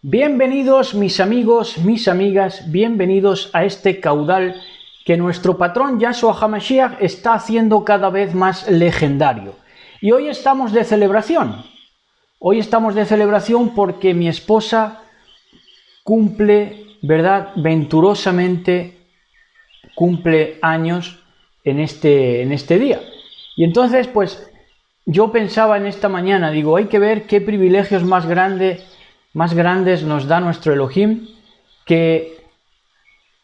Bienvenidos mis amigos, mis amigas, bienvenidos a este caudal que nuestro patrón Yahshua HaMashiach está haciendo cada vez más legendario. Y hoy estamos de celebración. Hoy estamos de celebración porque mi esposa cumple, ¿verdad? Venturosamente cumple años en este día. Y entonces, pues, yo pensaba en esta mañana, digo, hay que ver qué privilegios más grandes nos da nuestro Elohim, que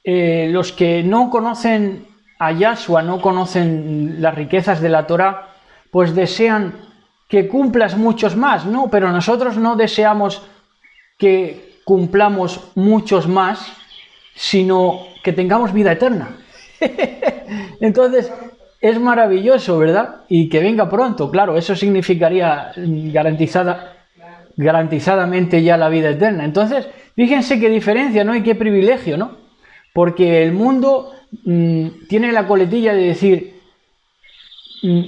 los que no conocen a Yahshua, no conocen las riquezas de la Torá, pues desean que cumplas muchos más, ¿no? Pero nosotros no deseamos que cumplamos muchos más, sino que tengamos vida eterna. Entonces, es maravilloso, ¿verdad? Y que venga pronto, claro, eso significaría garantizadamente ya la vida eterna. Entonces, fíjense qué diferencia, ¿no? Y qué privilegio, ¿no? Porque el mundo tiene la coletilla de decir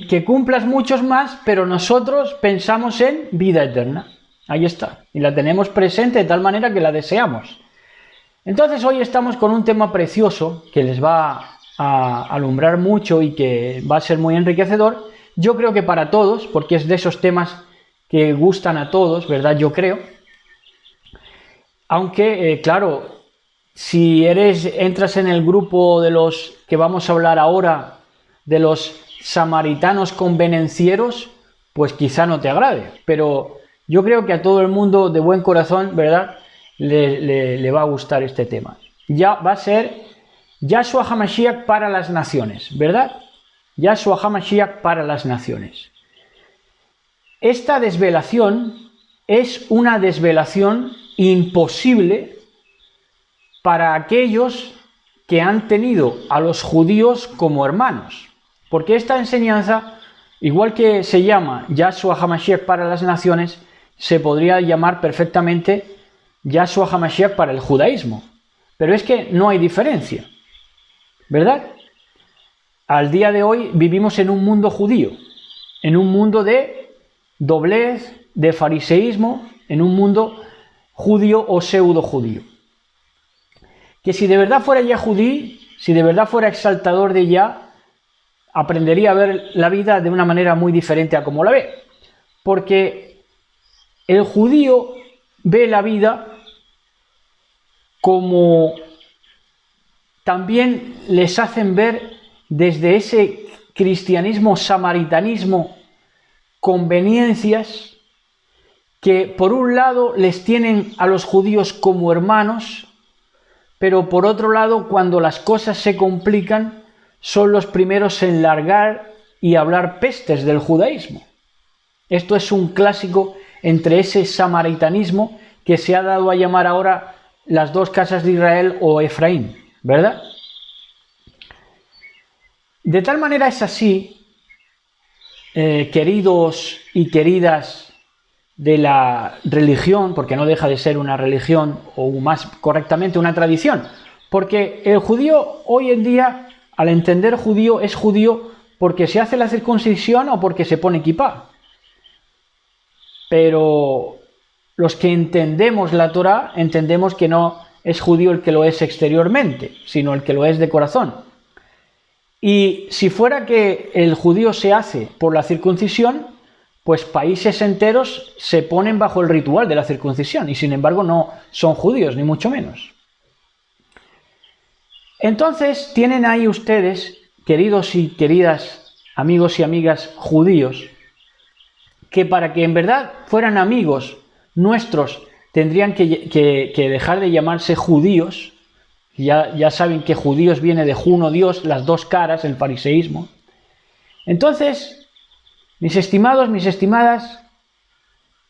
que cumplas muchos más, pero nosotros pensamos en vida eterna. Ahí está. Y la tenemos presente de tal manera que la deseamos. Entonces, hoy estamos con un tema precioso que les va a alumbrar mucho y que va a ser muy enriquecedor. Yo creo que para todos, porque es de esos temas que gustan a todos, ¿verdad? Yo creo. Aunque, claro, si entras en el grupo de los que vamos a hablar ahora, de los samaritanos convenencieros, pues quizá no te agrade. Pero yo creo que a todo el mundo de buen corazón, ¿verdad?, le va a gustar este tema. Ya va a ser Yahshua HaMashiach para las naciones, ¿verdad? Yahshua HaMashiach para las naciones. Esta desvelación es una desvelación imposible para aquellos que han tenido a los judíos como hermanos. Porque esta enseñanza, igual que se llama Yahshua HaMashiach para las naciones, se podría llamar perfectamente Yahshua HaMashiach para el judaísmo. Pero es que no hay diferencia, ¿verdad? Al día de hoy vivimos en un mundo judío, en un mundo de doblez, de fariseísmo, en un mundo judío o pseudo judío. Que si de verdad fuera ya judí, si de verdad fuera exaltador de Yah, aprendería a ver la vida de una manera muy diferente a como la ve. Porque el judío ve la vida como también les hacen ver desde ese cristianismo, samaritanismo, conveniencias que por un lado les tienen a los judíos como hermanos, pero por otro lado, cuando las cosas se complican, son los primeros en largar y hablar pestes del judaísmo. Esto es un clásico entre ese samaritanismo que se ha dado a llamar ahora las dos casas de Israel o Efraín, ¿verdad? De tal manera es así, queridos y queridas de la religión, porque no deja de ser una religión, o más correctamente una tradición, porque el judío hoy en día, al entender judío, es judío porque se hace la circuncisión o porque se pone kipá. Pero los que entendemos la Torá, entendemos que no es judío el que lo es exteriormente, sino el que lo es de corazón. Y si fuera que el judío se hace por la circuncisión, pues países enteros se ponen bajo el ritual de la circuncisión y sin embargo no son judíos, ni mucho menos. Entonces tienen ahí ustedes, queridos y queridas amigos y amigas judíos, que para que en verdad fueran amigos nuestros tendrían que dejar de llamarse judíos. Ya saben que judíos viene de Juno, Dios, las dos caras, el fariseísmo. Entonces, mis estimados, mis estimadas,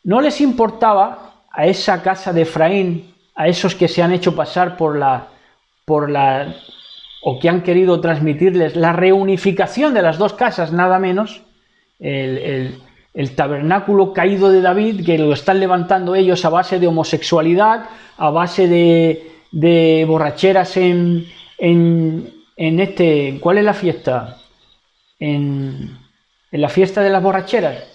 no les importaba a esa casa de Efraín, a esos que se han hecho pasar o que han querido transmitirles la reunificación de las dos casas, nada menos, el tabernáculo caído de David, que lo están levantando ellos a base de homosexualidad, a base de borracheras ¿cuál es la fiesta? En la fiesta de las borracheras,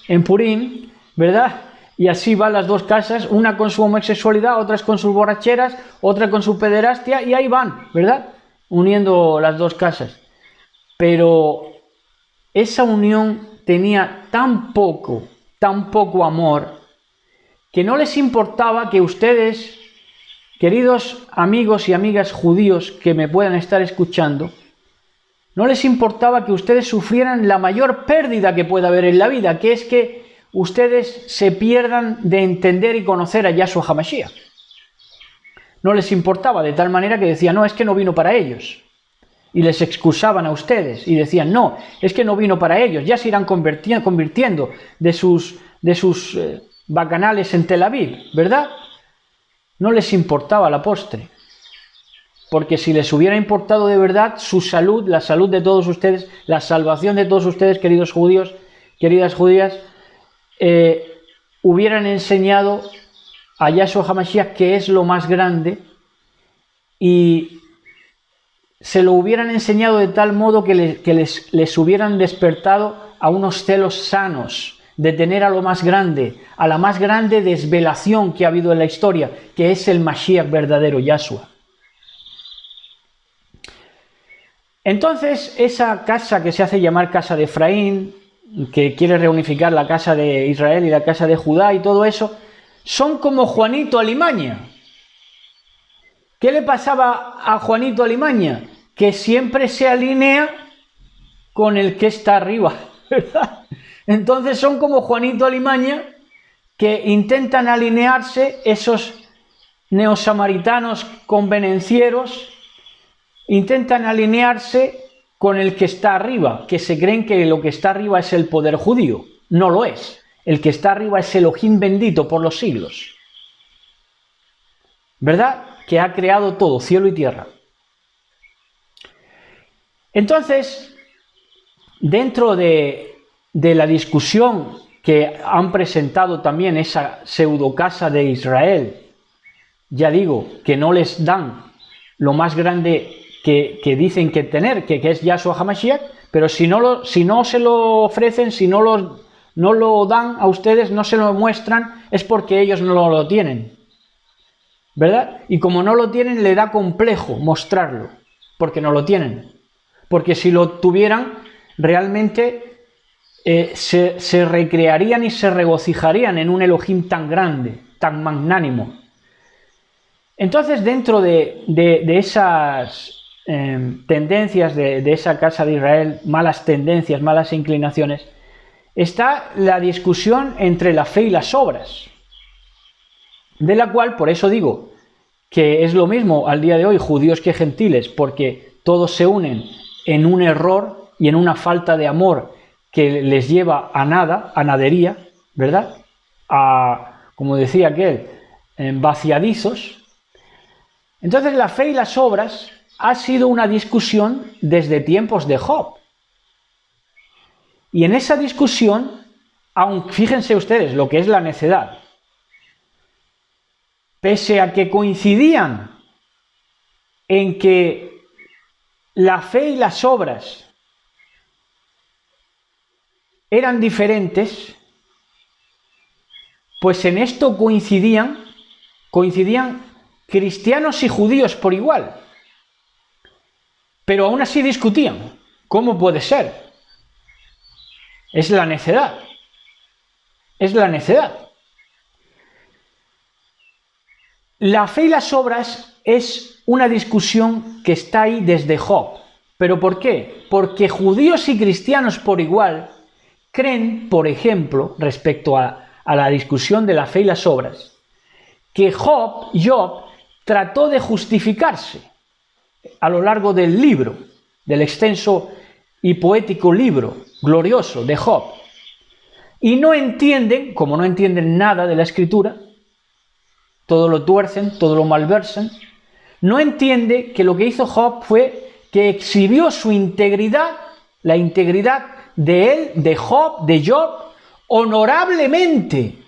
en Purim, ¿verdad? Y así van las dos casas, una con su homosexualidad, otras con sus borracheras, otra con su pederastia, y ahí van, ¿verdad? Uniendo las dos casas. Pero esa unión tenía tan poco amor, que no les importaba que ustedes, queridos amigos y amigas judíos que me puedan estar escuchando, no les importaba que ustedes sufrieran la mayor pérdida que pueda haber en la vida, que es que ustedes se pierdan de entender y conocer a Yahshua HaMashiach. No les importaba, de tal manera que decían, no, es que no vino para ellos. Y les excusaban a ustedes y decían, no, es que no vino para ellos, ya se irán convirtiendo de sus bacanales en Tel Aviv, ¿verdad? No les importaba la postre. Porque si les hubiera importado de verdad su salud, la salud de todos ustedes, la salvación de todos ustedes, queridos judíos, queridas judías, hubieran enseñado a Yahshua HaMashiach que es lo más grande y se lo hubieran enseñado de tal modo que les hubieran despertado a unos celos sanos de tener a lo más grande, a la más grande desvelación que ha habido en la historia, que es el Mashiach verdadero, Yahshua. Entonces, esa casa que se hace llamar casa de Efraín, que quiere reunificar la casa de Israel y la casa de Judá y todo eso, son como Juanito Alimaña. ¿Qué le pasaba a Juanito Alimaña? Que siempre se alinea con el que está arriba, ¿verdad? Entonces son como Juanito Alimaña, que intentan alinearse esos neosamaritanos convenencieros, intentan alinearse con el que está arriba, que se creen que lo que está arriba es el poder judío. No lo es. El que está arriba es Elohim bendito por los siglos, ¿verdad? Que ha creado todo, cielo y tierra. Entonces, dentro de la discusión que han presentado también esa pseudocasa de Israel, ya digo, que no les dan lo más grande que dicen que tener, que es Yahshua HaMashiach, pero si no se lo ofrecen, si no lo dan a ustedes, no se lo muestran, es porque ellos no lo tienen, ¿verdad? Y como no lo tienen, le da complejo mostrarlo, porque no lo tienen. Porque si lo tuvieran, realmente se recrearían y se regocijarían en un Elohim tan grande, tan magnánimo. Entonces, dentro de esas tendencias de esa casa de Israel, malas tendencias, malas inclinaciones, está la discusión entre la fe y las obras, de la cual, por eso digo, que es lo mismo al día de hoy judíos que gentiles, porque todos se unen en un error y en una falta de amor que les lleva a nada, a nadería, ¿verdad? Como decía aquel, vaciadizos. Entonces la fe y las obras ha sido una discusión desde tiempos de Job. Y en esa discusión, aun fíjense ustedes lo que es la necedad, pese a que coincidían en que la fe y las obras eran diferentes, pues en esto coincidían cristianos y judíos por igual. Pero aún así discutían. ¿Cómo puede ser? Es la necedad. Es la necedad. La fe y las obras es una discusión que está ahí desde Job. ¿Pero por qué? Porque judíos y cristianos por igual creen, por ejemplo, respecto a la discusión de la fe y las obras, que Job trató de justificarse a lo largo del libro, del extenso y poético libro glorioso de Job. Y no entienden, como no entienden nada de la Escritura, todo lo tuercen, todo lo malversan, no entiende que lo que hizo Job fue que exhibió su integridad, la integridad de él, de Job, honorablemente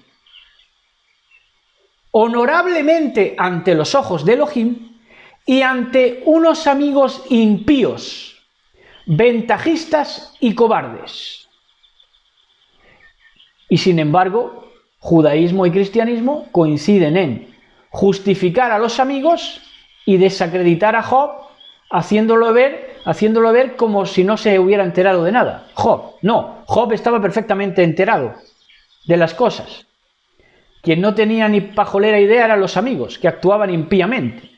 ante los ojos de Elohim y ante unos amigos impíos, ventajistas y cobardes. Y sin embargo, judaísmo y cristianismo coinciden en justificar a los amigos y desacreditar a Job, haciéndolo ver como si no se hubiera enterado de nada. Job estaba perfectamente enterado de las cosas. Quien no tenía ni pajolera idea eran los amigos, que actuaban impíamente,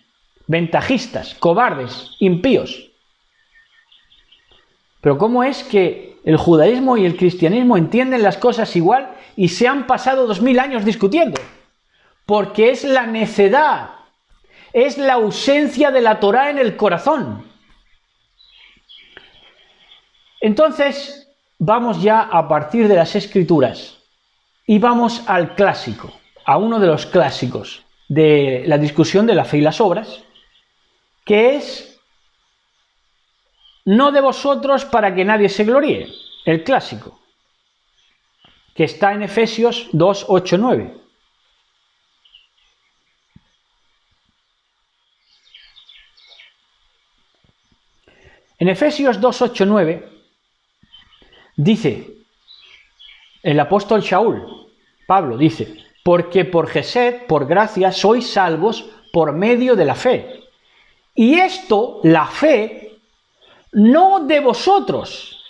ventajistas, cobardes, impíos. Pero ¿cómo es que el judaísmo y el cristianismo entienden las cosas igual y se han pasado 2000 años discutiendo? Porque es la necedad, es la ausencia de la Torá en el corazón. Entonces, vamos ya a partir de las Escrituras y vamos al clásico, a uno de los clásicos de la discusión de la fe y las obras, que es: no de vosotros para que nadie se gloríe, el clásico, que está en Efesios 2, 8, 9. En Efesios 2, 8, 9 dice el apóstol Pablo dice: porque por Gesed, por gracia, sois salvos por medio de la fe. Y esto, la fe, no de vosotros,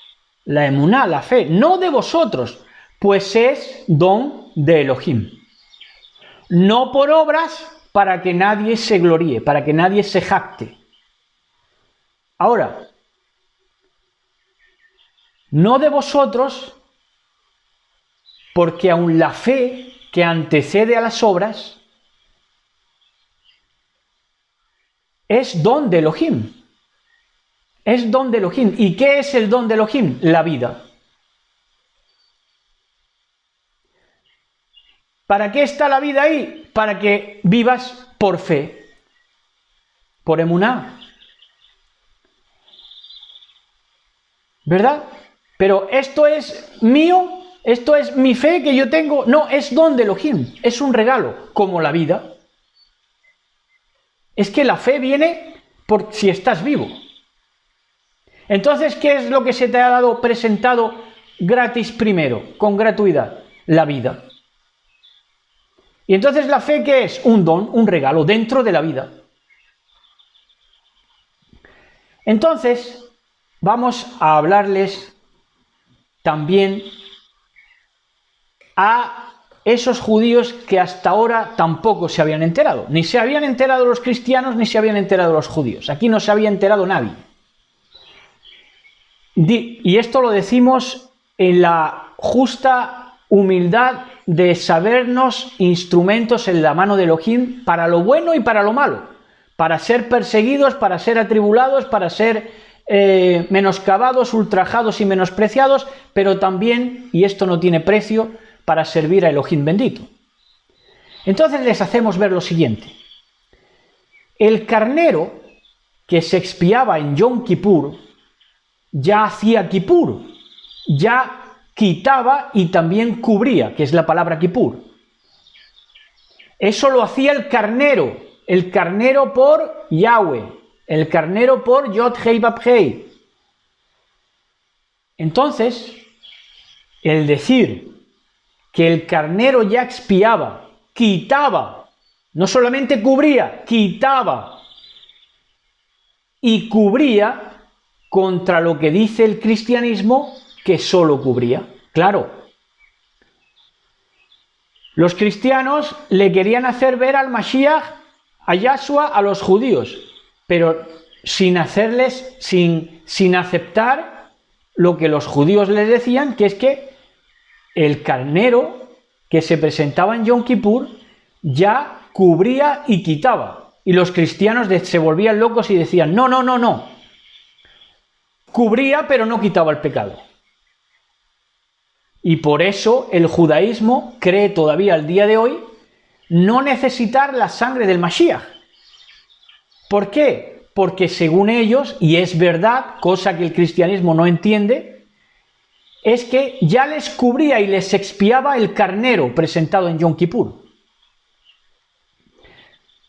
la emuná, la fe, no de vosotros, pues es don de Elohim. No por obras para que nadie se gloríe, para que nadie se jacte. Ahora, no de vosotros, porque aun la fe que antecede a las obras es don de Elohim. Es don de Elohim. ¿Y qué es el don de Elohim? La vida. ¿Para qué está la vida ahí? Para que vivas por fe, por emuná. ¿Verdad? Pero esto es mío, esto es mi fe que yo tengo. No, es don de Elohim, es un regalo, como la vida. Es que la fe viene por si estás vivo. Entonces, ¿qué es lo que se te ha dado presentado gratis primero, con gratuidad? La vida. Y entonces la fe, ¿qué es? Un don, un regalo dentro de la vida. Entonces, vamos a hablarles también a esos judíos que hasta ahora tampoco se habían enterado. Ni se habían enterado los cristianos, ni se habían enterado los judíos. Aquí no se había enterado nadie. Y esto lo decimos en la justa humildad de sabernos instrumentos en la mano de Elohim para lo bueno y para lo malo. Para ser perseguidos, para ser atribulados, para ser menoscabados, ultrajados y menospreciados, pero también, y esto no tiene precio, para servir a Elohim bendito. Entonces les hacemos ver lo siguiente. El carnero que se expiaba en Yom Kippur ya hacía Kippur, ya quitaba y también cubría, que es la palabra Kippur. Eso lo hacía el carnero por Yahweh, el carnero por Yod Hei Bab Hei. Entonces, el decir que el carnero ya expiaba, quitaba, no solamente cubría, quitaba y cubría contra lo que dice el cristianismo que solo cubría. Claro, los cristianos le querían hacer ver al Mashiach, a Yahshua, a los judíos, pero sin aceptar lo que los judíos les decían, que es que el carnero que se presentaba en Yom Kippur ya cubría y quitaba. Y los cristianos se volvían locos y decían: no. Cubría pero no quitaba el pecado. Y por eso el judaísmo cree todavía al día de hoy no necesitar la sangre del Mashiach. ¿Por qué? Porque según ellos, y es verdad, cosa que el cristianismo no entiende, es que ya les cubría y les expiaba el carnero presentado en Yom Kippur.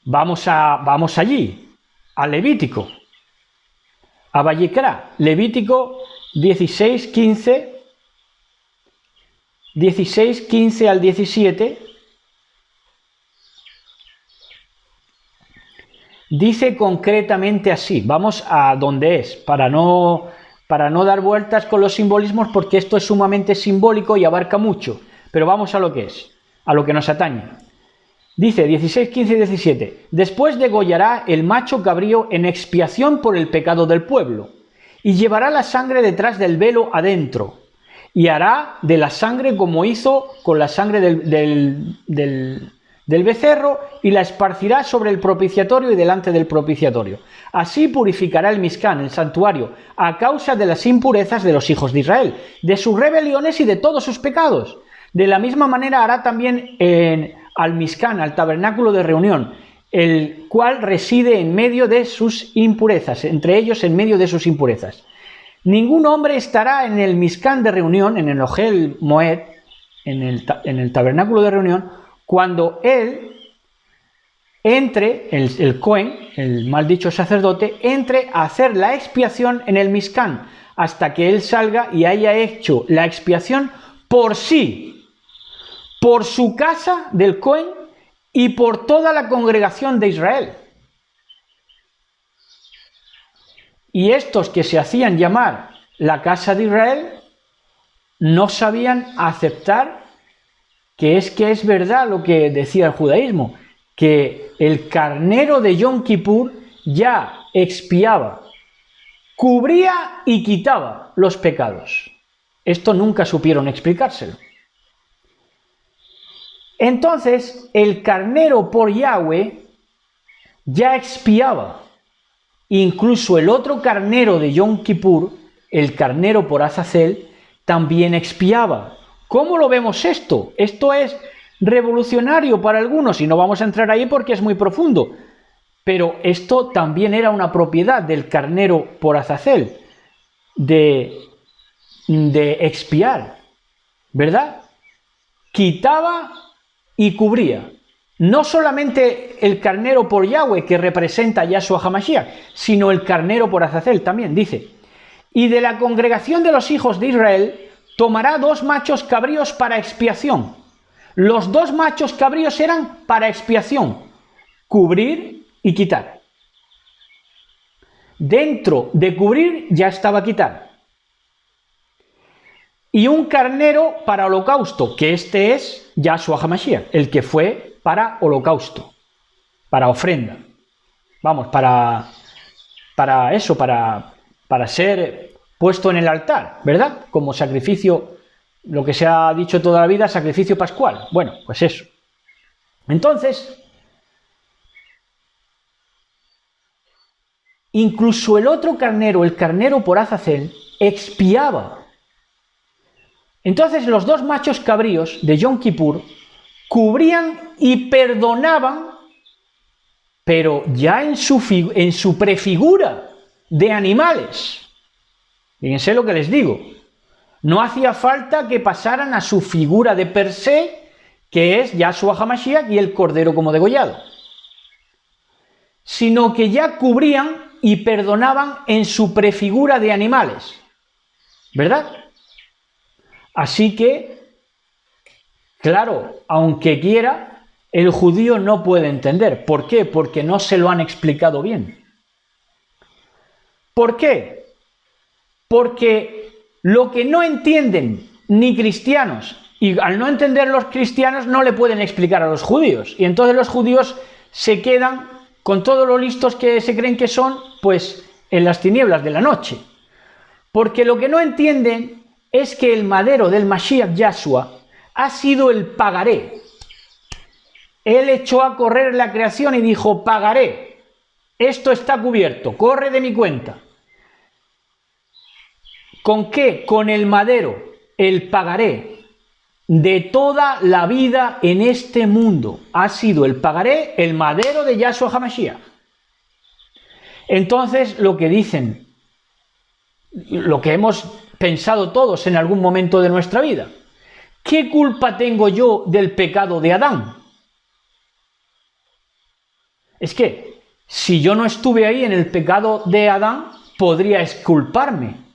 Vamos allí, a Levítico, a Vayikra, Levítico 16, 15 16, 15 al 17, dice concretamente así. Vamos a donde es, para no dar vueltas con los simbolismos, porque esto es sumamente simbólico y abarca mucho. Pero vamos a lo que es, a lo que nos atañe. Dice 16, 15 y 17. Después degollará el macho cabrío en expiación por el pecado del pueblo, y llevará la sangre detrás del velo adentro, y hará de la sangre como hizo con la sangre del becerro, y la esparcirá sobre el propiciatorio y delante del propiciatorio. Así purificará el Mizcán, el santuario, a causa de las impurezas de los hijos de Israel, de sus rebeliones y de todos sus pecados. De la misma manera hará también al Mizcán, al tabernáculo de reunión, el cual reside en medio de sus impurezas, entre ellos en medio de sus impurezas. Ningún hombre estará en el Mizcán de reunión, en el Ohel Moed, en el tabernáculo de reunión, cuando él entre, el Cohen, el mal dicho sacerdote, entre a hacer la expiación en el Mizcán, hasta que él salga y haya hecho la expiación por sí, por su casa del Cohen y por toda la congregación de Israel. Y estos que se hacían llamar la casa de Israel no sabían aceptar que es verdad lo que decía el judaísmo, que el carnero de Yom Kippur ya expiaba, cubría y quitaba los pecados. Esto nunca supieron explicárselo. Entonces, el carnero por Yahweh ya expiaba. Incluso el otro carnero de Yom Kippur, el carnero por Azazel, también expiaba. ¿Cómo lo vemos esto? Esto es revolucionario para algunos y no vamos a entrar ahí porque es muy profundo. Pero esto también era una propiedad del carnero por Azazel, de expiar, ¿verdad? Quitaba y cubría. No solamente el carnero por Yahweh, que representa a Yahshua HaMashiach, sino el carnero por Azazel también, dice. Y de la congregación de los hijos de Israel tomará 2 machos cabríos para expiación. Los 2 machos cabríos eran para expiación, cubrir y quitar. Dentro de cubrir ya estaba quitar. Y un carnero para holocausto, que este es Yahshua HaMashiach, el que fue para holocausto, para ofrenda. Vamos, para eso, para ser puesto en el altar, ¿verdad? Como sacrificio, lo que se ha dicho toda la vida, sacrificio pascual. Bueno, pues eso. Entonces, incluso el otro carnero, el carnero por Azazel, expiaba. Entonces los 2 machos cabríos de Yom Kippur cubrían y perdonaban, pero ya en su prefigura de animales. Fíjense lo que les digo. No hacía falta que pasaran a su figura de per se, que es Yahshua HaMashiach y el cordero como degollado, sino que ya cubrían y perdonaban en su prefigura de animales, ¿verdad? Así que, claro, aunque quiera, el judío no puede entender. ¿Por qué? Porque no se lo han explicado bien. ¿Por qué? Porque lo que no entienden ni cristianos, y al no entender los cristianos no le pueden explicar a los judíos, y entonces los judíos se quedan con todos los listos que se creen que son, pues en las tinieblas de la noche. Porque lo que no entienden es que el madero del Mashiach Yahshua ha sido el pagaré. Él echó a correr la creación y dijo: pagaré, esto está cubierto, corre de mi cuenta. ¿Con qué? Con el madero, el pagaré de toda la vida en este mundo. Ha sido el pagaré, el madero de Yahshua HaMashiach. Entonces, lo que dicen, lo que hemos pensado todos en algún momento de nuestra vida: ¿qué culpa tengo yo del pecado de Adán? Es que si yo no estuve ahí en el pecado de Adán, podría exculparme.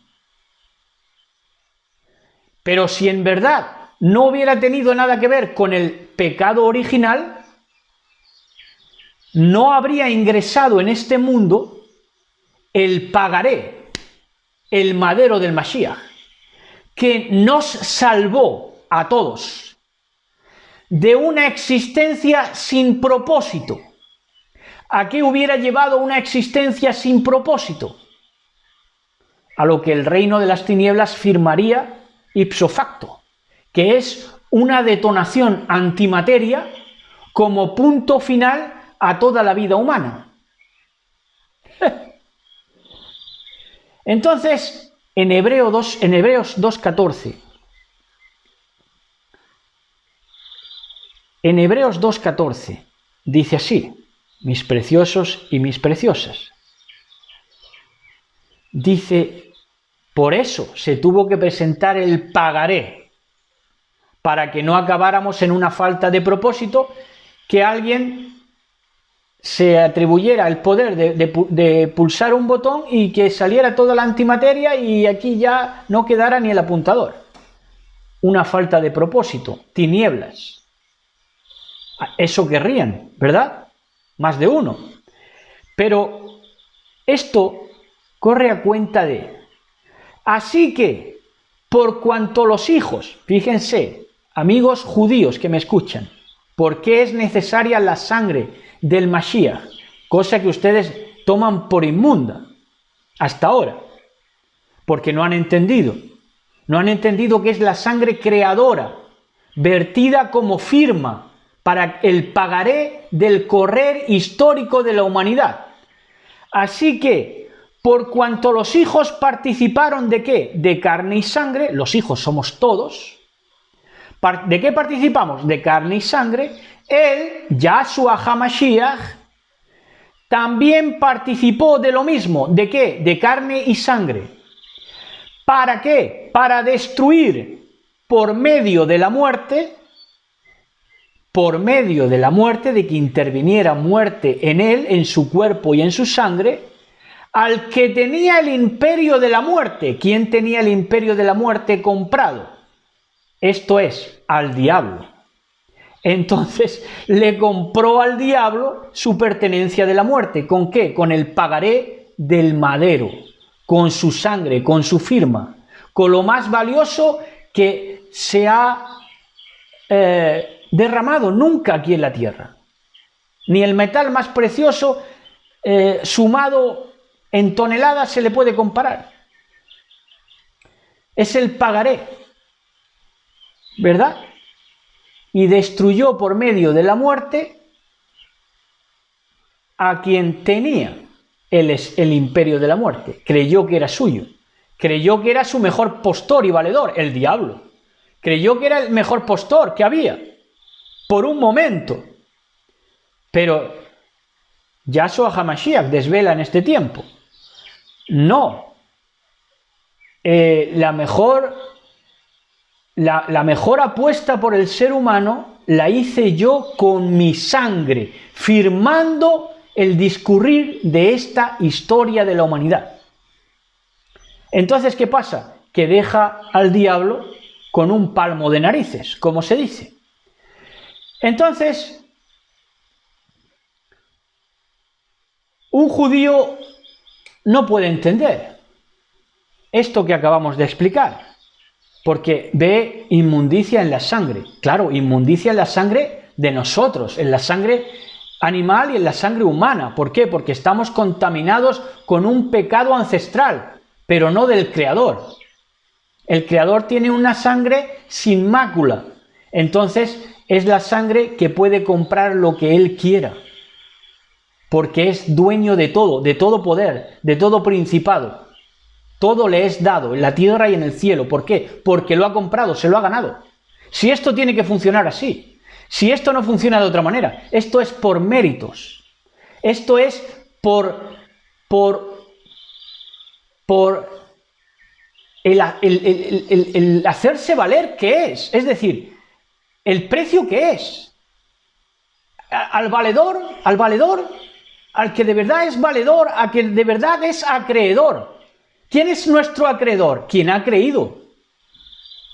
Pero si en verdad no hubiera tenido nada que ver con el pecado original, no habría ingresado en este mundo el pagaré, el madero del Mashiach, que nos salvó a todos de una existencia sin propósito. ¿A qué hubiera llevado una existencia sin propósito? A lo que el reino de las tinieblas firmaría ipso facto, que es una detonación antimateria como punto final a toda la vida humana. Entonces, en Hebreos 2:14, en Hebreos 2:14 dice así: mis preciosos y mis preciosas. Dice, por eso se tuvo que presentar el pagaré, para que no acabáramos en una falta de propósito, que alguien se atribuyera el poder de pulsar un botón y que saliera toda la antimateria y aquí ya no quedara ni el apuntador. Una falta de propósito, tinieblas. Eso querrían, ¿verdad? Más de uno. Pero esto corre a cuenta de... Así que, por cuanto los hijos, fíjense, amigos judíos que me escuchan, ¿por qué es necesaria la sangre del Mashiach? Cosa que ustedes toman por inmunda hasta ahora, porque no han entendido. No han entendido que es la sangre creadora, vertida como firma para el pagaré del correr histórico de la humanidad. Así que, por cuanto los hijos participaron ¿de qué? De carne y sangre, los hijos somos todos. ¿De qué participamos? De carne y sangre. Él, Yahshua HaMashiach, también participó de lo mismo. ¿De qué? De carne y sangre. ¿Para qué? Para destruir por medio de la muerte, de que interviniera muerte en él, en su cuerpo y en su sangre, al que tenía el imperio de la muerte. ¿Quién tenía el imperio de la muerte comprado? Esto es, al diablo. Entonces le compró al diablo su pertenencia de la muerte. ¿Con qué? Con el pagaré del madero, con su sangre, con su firma, con lo más valioso que se ha derramado nunca aquí en la tierra. Ni el metal más precioso sumado en toneladas se le puede comparar. Es el pagaré, ¿verdad? Y destruyó por medio de la muerte a quien tenía el imperio de la muerte. Creyó que era suyo. Creyó que era su mejor postor y valedor, el diablo. Creyó que era el mejor postor que había, por un momento. Pero Yahshua HaMashiach desvela en este tiempo. No. La mejor apuesta por el ser humano la hice yo con mi sangre, firmando el discurrir de esta historia de la humanidad. Entonces, ¿qué pasa? Que deja al diablo con un palmo de narices, como se dice. Entonces, un judío no puede entender esto que acabamos de explicar, porque ve inmundicia en la sangre. Claro, inmundicia en la sangre de nosotros, en la sangre animal y en la sangre humana. ¿Por qué? Porque estamos contaminados con un pecado ancestral, pero no del Creador. El Creador tiene una sangre sin mácula. Entonces, es la sangre que puede comprar lo que Él quiera, porque es dueño de todo poder, de todo principado. Todo le es dado en la tierra y en el cielo. ¿Por qué? Porque lo ha comprado, se lo ha ganado. Si esto tiene que funcionar así, si esto no funciona de otra manera, esto es por méritos. Esto es por el hacerse valer que es. Es decir, el precio que es. Al valedor, al que de verdad es valedor, al que de verdad es acreedor. ¿Quién es nuestro acreedor? Quien ha creído.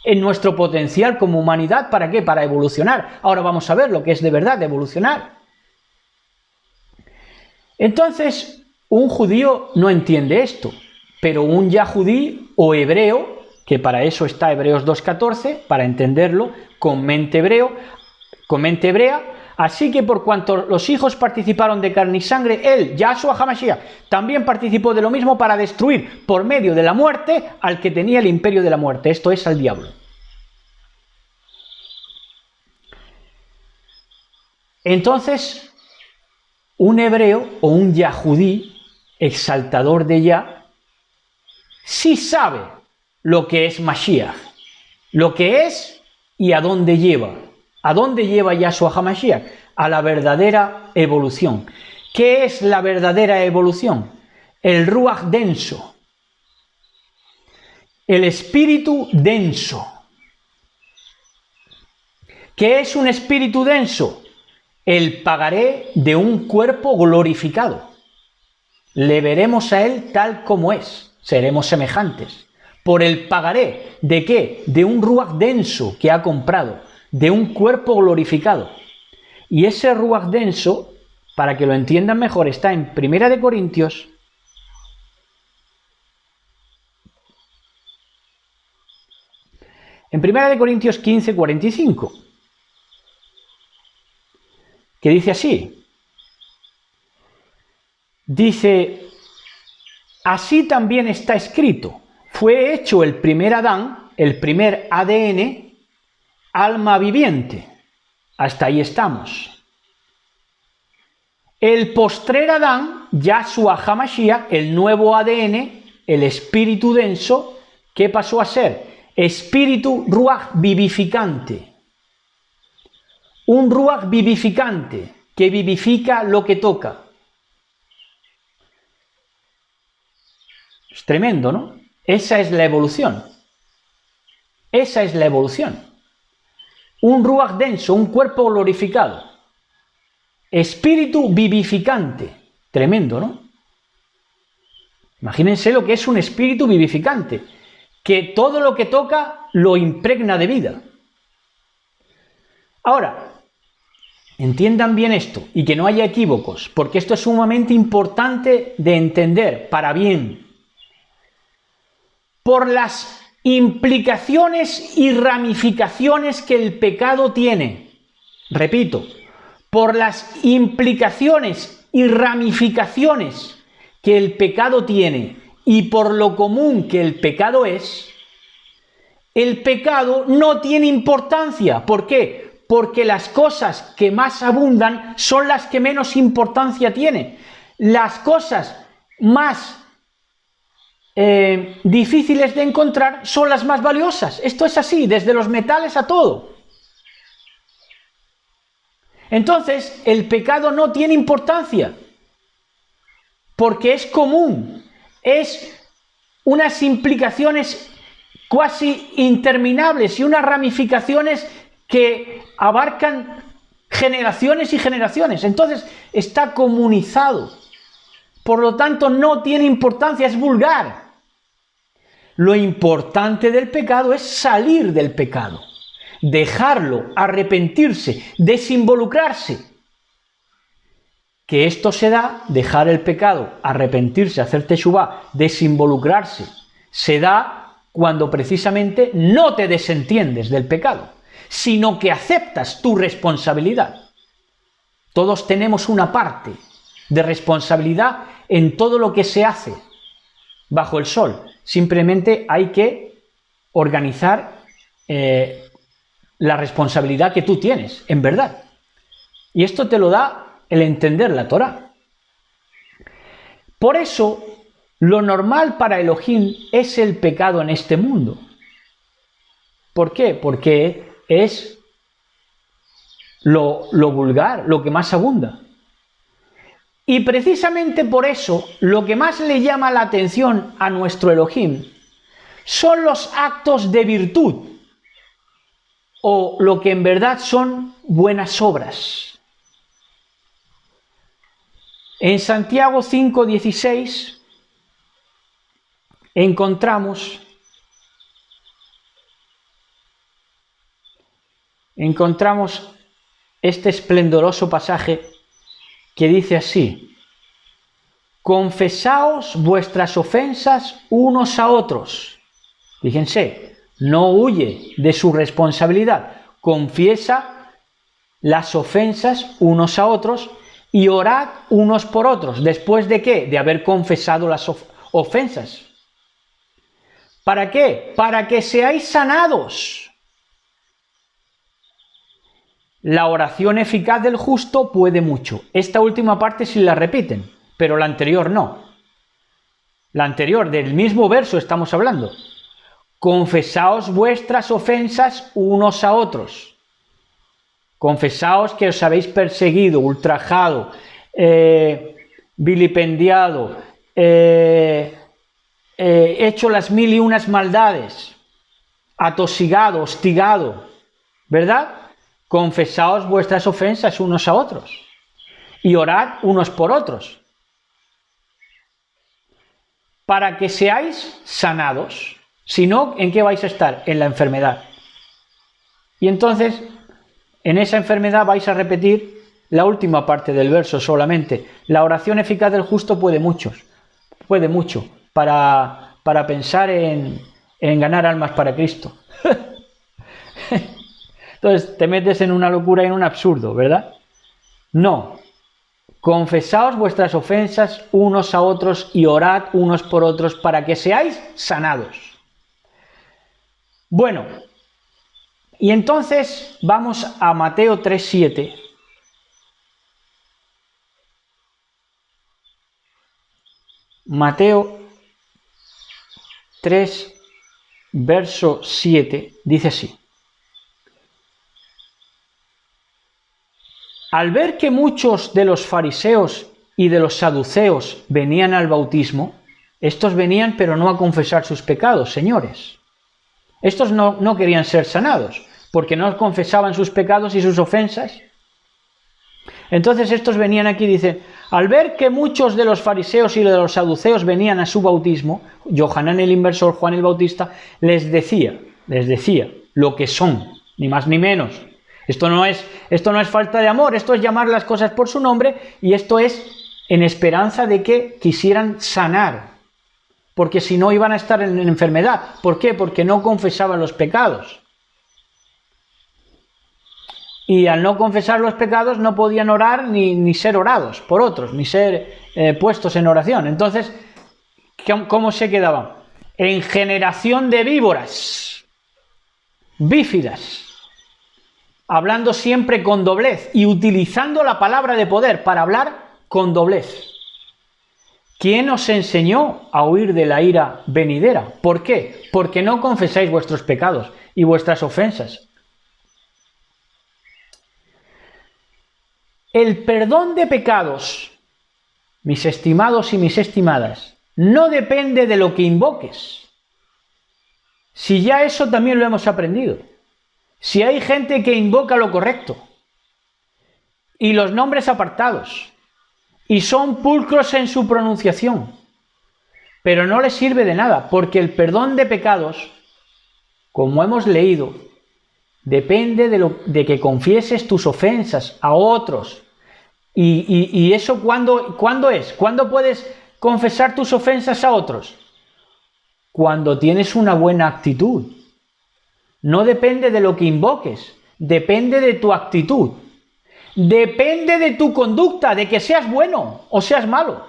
en nuestro potencial como humanidad. ¿Para qué? Para evolucionar. Ahora vamos a ver lo que es de verdad evolucionar. Entonces, un judío no entiende esto, pero un yahudí o hebreo, que para eso está Hebreos 2.14, para entenderlo, con mente hebrea, así que por cuanto los hijos participaron de carne y sangre, él, Yahshua HaMashiach, también participó de lo mismo para destruir por medio de la muerte al que tenía el imperio de la muerte, esto es, al diablo. Entonces, un hebreo o un yahudí, exaltador de Yah, sí sabe lo que es Mashiach, lo que es y a dónde lleva. ¿A dónde lleva Yahshua HaMashiach? A la verdadera evolución. ¿Qué es la verdadera evolución? El Ruach denso, el espíritu denso. ¿Qué es un espíritu denso? El pagaré de un cuerpo glorificado. Le veremos a él tal como es, seremos semejantes. Por el pagaré, ¿de qué? De un Ruach denso que ha comprado, de un cuerpo glorificado. Y ese Ruach denso, para que lo entiendan mejor, está en 1 Corintios, en 1 Corintios 15, 45. Que dice así, dice, así también está escrito, fue hecho el primer Adán, el primer ADN, alma viviente, hasta ahí estamos. El postrer Adán, Yahshua HaMashiach, el nuevo ADN, el espíritu denso, ¿qué pasó a ser? Espíritu Ruach vivificante. Un Ruach vivificante que vivifica lo que toca. Es tremendo, ¿no? Esa es la evolución. Esa es la evolución. Un Ruach denso, un cuerpo glorificado. Espíritu vivificante. Tremendo, ¿no? Imagínense lo que es un espíritu vivificante. Que todo lo que toca lo impregna de vida. Ahora, entiendan bien esto y que no haya equívocos, porque esto es sumamente importante de entender para bien. Por las implicaciones y ramificaciones que el pecado tiene. Repito, por las implicaciones y ramificaciones que el pecado tiene y por lo común que el pecado no tiene importancia. ¿Por qué? Porque las cosas que más abundan son las que menos importancia tienen. Las cosas más difíciles de encontrar son las más valiosas. Esto es así, desde los metales a todo. Entonces, el pecado no tiene importancia, porque es común, es unas implicaciones casi interminables y unas ramificaciones que abarcan generaciones y generaciones. Entonces, está comunizado. Por lo tanto, no tiene importancia, es vulgar. Lo importante del pecado es salir del pecado, dejarlo, arrepentirse, desinvolucrarse. Que esto se da, dejar el pecado, arrepentirse, hacer teshuvá, desinvolucrarse, se da cuando precisamente no te desentiendes del pecado, sino que aceptas tu responsabilidad. Todos tenemos una parte de responsabilidad en todo lo que se hace bajo el sol. Simplemente hay que organizar la responsabilidad que tú tienes, en verdad. Y esto te lo da el entender la Torá. Por eso, lo normal para Elohim es el pecado en este mundo. ¿Por qué? Porque es lo vulgar, lo que más abunda. Y precisamente por eso, lo que más le llama la atención a nuestro Elohim son los actos de virtud, o lo que en verdad son buenas obras. En Santiago 5:16 encontramos encontramos este esplendoroso pasaje que dice así: confesaos vuestras ofensas unos a otros. Fíjense, no huye de su responsabilidad, confiesa las ofensas unos a otros y orad unos por otros. ¿Después de qué? De haber confesado las ofensas. ¿Para qué? Para que seáis sanados. La oración eficaz del justo puede mucho. Esta última parte sí la repiten, pero la anterior no. La anterior, del mismo verso estamos hablando. Confesaos vuestras ofensas unos a otros. Confesaos que os habéis perseguido, ultrajado, vilipendiado, hecho las 1001 maldades, atosigado, hostigado, ¿verdad? Confesaos vuestras ofensas unos a otros y orad unos por otros, para que seáis sanados. Si no, ¿en qué vais a estar? En la enfermedad. Y entonces, en esa enfermedad vais a repetir la última parte del verso solamente. La oración eficaz del justo puede mucho para pensar en ganar almas para Cristo. Entonces te metes en una locura y en un absurdo, ¿verdad? No. Confesaos vuestras ofensas unos a otros y orad unos por otros para que seáis sanados. Bueno, y entonces vamos a Mateo 3:7. Mateo 3, verso 7, dice así: al ver que muchos de los fariseos y de los saduceos venían al bautismo, estos venían pero no a confesar sus pecados, señores. Estos no querían ser sanados, porque no confesaban sus pecados y sus ofensas. Entonces estos venían aquí y dicen, al ver que muchos de los fariseos y de los saduceos venían a su bautismo, Yohanan el Inversor, Juan el Bautista, les decía lo que son, ni más ni menos. Esto no es falta de amor, esto es llamar las cosas por su nombre, y esto es en esperanza de que quisieran sanar, porque si no iban a estar en enfermedad. ¿Por qué? Porque no confesaban los pecados. Y al no confesar los pecados no podían orar ni ser orados por otros, ni ser puestos en oración. Entonces, ¿cómo se quedaban? En generación de víboras, bífidas, hablando siempre con doblez y utilizando la palabra de poder para hablar con doblez. ¿Quién os enseñó a huir de la ira venidera? ¿Por qué? Porque no confesáis vuestros pecados y vuestras ofensas. El perdón de pecados, mis estimados y mis estimadas, no depende de lo que invoques. Si ya eso también lo hemos aprendido. Si hay gente que invoca lo correcto y los nombres apartados y son pulcros en su pronunciación, pero no les sirve de nada, porque el perdón de pecados, como hemos leído, depende de que confieses tus ofensas a otros. ¿Y eso cuándo es? ¿Cuándo puedes confesar tus ofensas a otros? Cuando tienes una buena actitud. No depende de lo que invoques, depende de tu actitud. Depende de tu conducta, de que seas bueno o seas malo.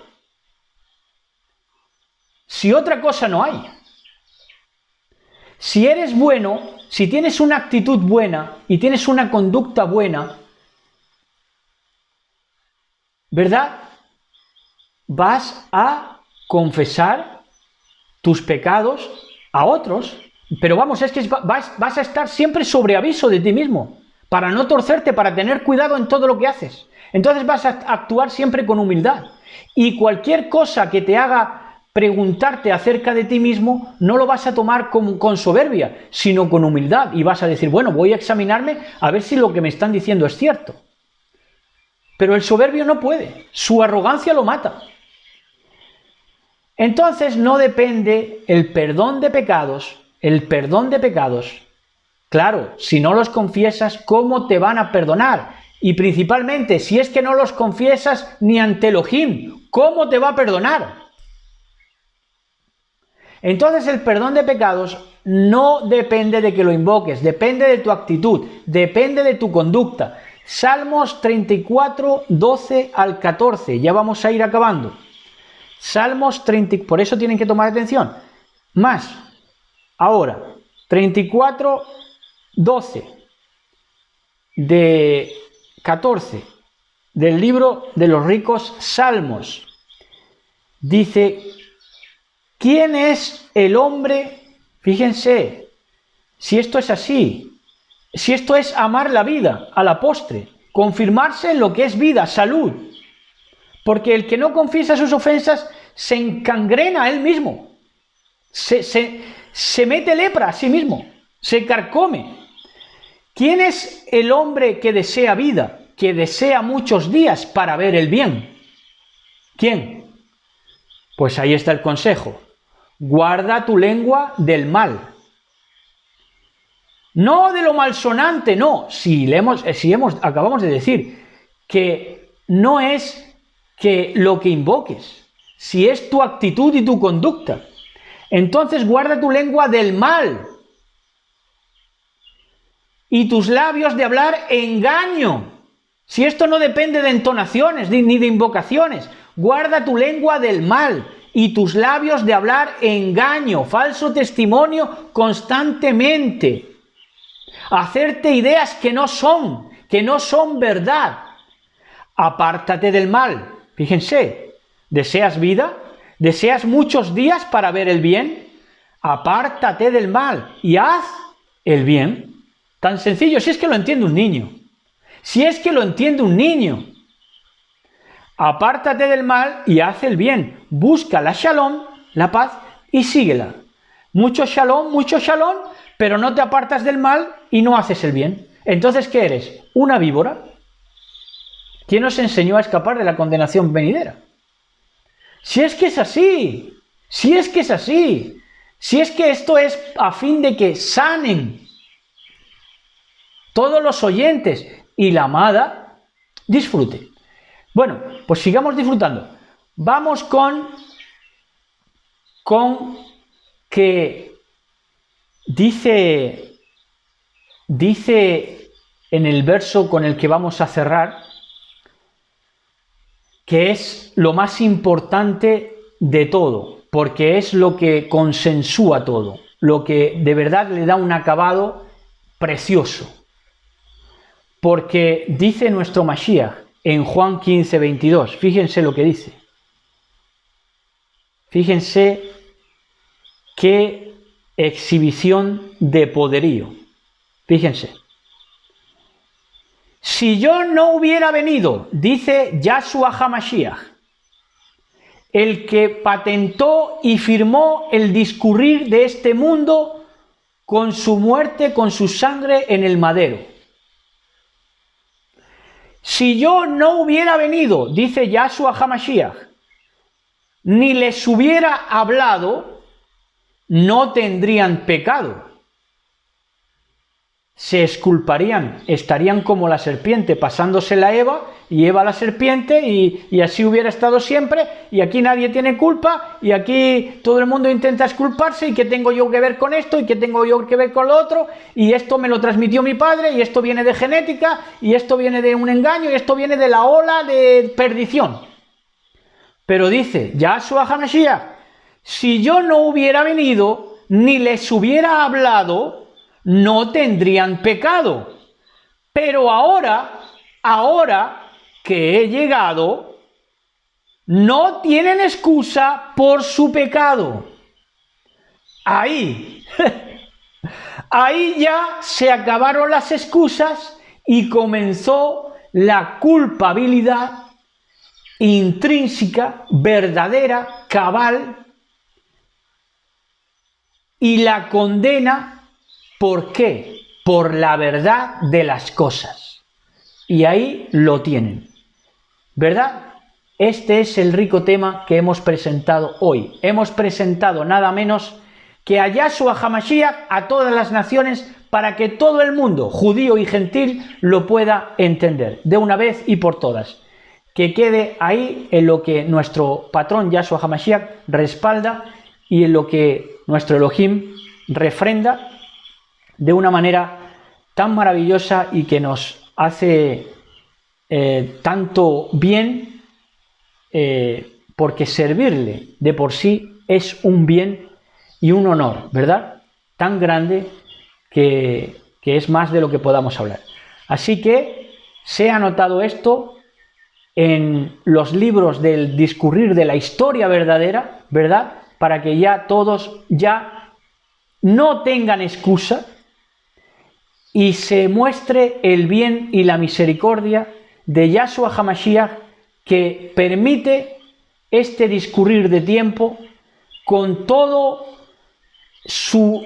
Si otra cosa no hay. Si eres bueno, si tienes una actitud buena y tienes una conducta buena, ¿verdad? Vas a confesar tus pecados a otros. Pero vamos, es que vas a estar siempre sobre aviso de ti mismo, para no torcerte, para tener cuidado en todo lo que haces. Entonces vas a actuar siempre con humildad. Y cualquier cosa que te haga preguntarte acerca de ti mismo, no lo vas a tomar con soberbia, sino con humildad. Y vas a decir, bueno, voy a examinarme a ver si lo que me están diciendo es cierto. Pero el soberbio no puede, su arrogancia lo mata. Entonces no depende el perdón de pecados Claro, si no los confiesas, ¿cómo te van a perdonar? Y principalmente, si es que no los confiesas ni ante Elohim, ¿cómo te va a perdonar? Entonces el perdón de pecados no depende de que lo invoques, depende de tu actitud, depende de tu conducta. Salmos 34, 12 al 14, ya vamos a ir acabando. Salmos 30, por eso tienen que tomar atención. Más, ahora, 34, 12 de 14 del libro de los ricos Salmos. Dice, ¿quién es el hombre? Fíjense, si esto es así, si esto es amar la vida a la postre, confirmarse en lo que es vida, salud, porque el que no confiesa sus ofensas se encangrena a él mismo, se mete lepra a sí mismo, se carcome. ¿Quién es el hombre que desea vida, que desea muchos días para ver el bien? ¿Quién? Pues ahí está el consejo. Guarda tu lengua del mal. No de lo malsonante, no. Acabamos de decir que no es que lo que invoques, si es tu actitud y tu conducta. Entonces guarda tu lengua del mal y tus labios de hablar engaño. Si esto no depende de entonaciones ni de invocaciones, guarda tu lengua del mal y tus labios de hablar engaño, falso testimonio constantemente. Hacerte ideas que no son verdad. Apártate del mal. Fíjense, ¿deseas vida? ¿Deseas muchos días para ver el bien? Apártate del mal y haz el bien. Tan sencillo, si es que lo entiende un niño. Si es que lo entiende un niño. Apártate del mal y haz el bien. Busca la shalom, la paz, y síguela. Mucho shalom, pero no te apartas del mal y no haces el bien. Entonces, ¿qué eres? ¿Una víbora? ¿Quién nos enseñó a escapar de la condenación venidera? Si es que es así, si es que esto es a fin de que sanen todos los oyentes y la amada disfrute. Bueno, pues sigamos disfrutando. Vamos con que dice en el verso con el que vamos a cerrar, que es lo más importante de todo, porque es lo que consensúa todo, lo que de verdad le da un acabado precioso. Porque dice nuestro Mashiach en Juan 15, 22, fíjense lo que dice. Fíjense qué exhibición de poderío. Fíjense. Si yo no hubiera venido, dice Yahshua HaMashiach, el que patentó y firmó el discurrir de este mundo con su muerte, con su sangre en el madero. Si yo no hubiera venido, dice Yahshua HaMashiach, ni les hubiera hablado, no tendrían pecado. Se exculparían, estarían como la serpiente, pasándosela a Eva, y Eva la serpiente, y así hubiera estado siempre, y aquí nadie tiene culpa, y aquí todo el mundo intenta exculparse, y qué tengo yo que ver con esto, y qué tengo yo que ver con lo otro, y esto me lo transmitió mi padre, y esto viene de genética, y esto viene de un engaño, y esto viene de la ola de perdición. Pero dice Yahshua HaMashiach, si yo no hubiera venido, ni les hubiera hablado, no tendrían pecado. Pero ahora que he llegado, no tienen excusa por su pecado. Ahí ya se acabaron las excusas y comenzó la culpabilidad intrínseca, verdadera, cabal, y la condena. ¿Por qué? Por la verdad de las cosas. Y ahí lo tienen. ¿Verdad? Este es el rico tema que hemos presentado hoy. Hemos presentado nada menos que a Yahshua HaMashiach a todas las naciones para que todo el mundo, judío y gentil, lo pueda entender de una vez y por todas. Que quede ahí en lo que nuestro patrón Yahshua HaMashiach respalda y en lo que nuestro Elohim refrenda de una manera tan maravillosa y que nos hace tanto bien, porque servirle de por sí es un bien y un honor, ¿verdad? Tan grande que es más de lo que podamos hablar. Así que sea anotado esto en los libros del discurrir de la historia verdadera, ¿verdad? Para que ya todos ya no tengan excusa y se muestre el bien y la misericordia de Yahshua HaMashiach, que permite este discurrir de tiempo con todo su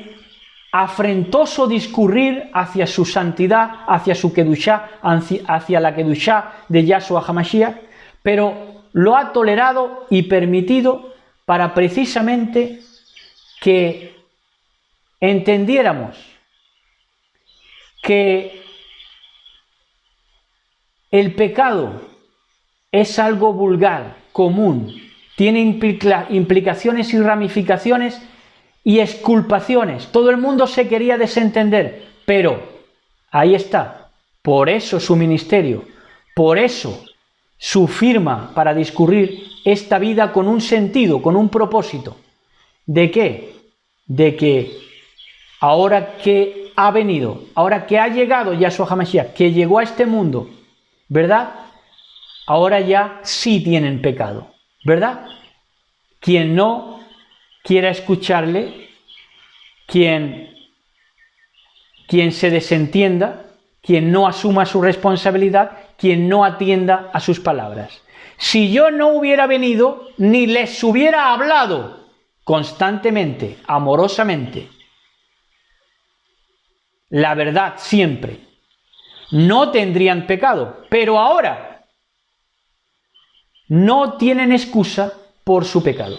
afrentoso discurrir hacia su santidad, hacia su Kedushá, hacia la Kedushá de Yahshua HaMashiach, pero lo ha tolerado y permitido para precisamente que entendiéramos que el pecado es algo vulgar, común, tiene implicaciones y ramificaciones y exculpaciones. Todo el mundo se quería desentender, pero ahí está. Por eso su ministerio, por eso su firma para discurrir esta vida con un sentido, con un propósito. ¿De qué? De que ahora que ha venido, ahora que ha llegado Yahshua HaMashiach, que llegó a este mundo, ¿verdad? Ahora ya sí tienen pecado, ¿verdad? Quien no quiera escucharle, quien se desentienda, quien no asuma su responsabilidad, quien no atienda a sus palabras. Si yo no hubiera venido, ni les hubiera hablado constantemente, amorosamente, la verdad siempre, no tendrían pecado, pero ahora no tienen excusa por su pecado.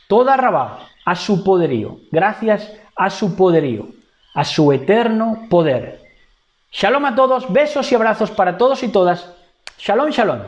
Toda Rabá a su poderío, gracias a su poderío, a su eterno poder. Shalom a todos, besos y abrazos para todos y todas. Shalom, shalom.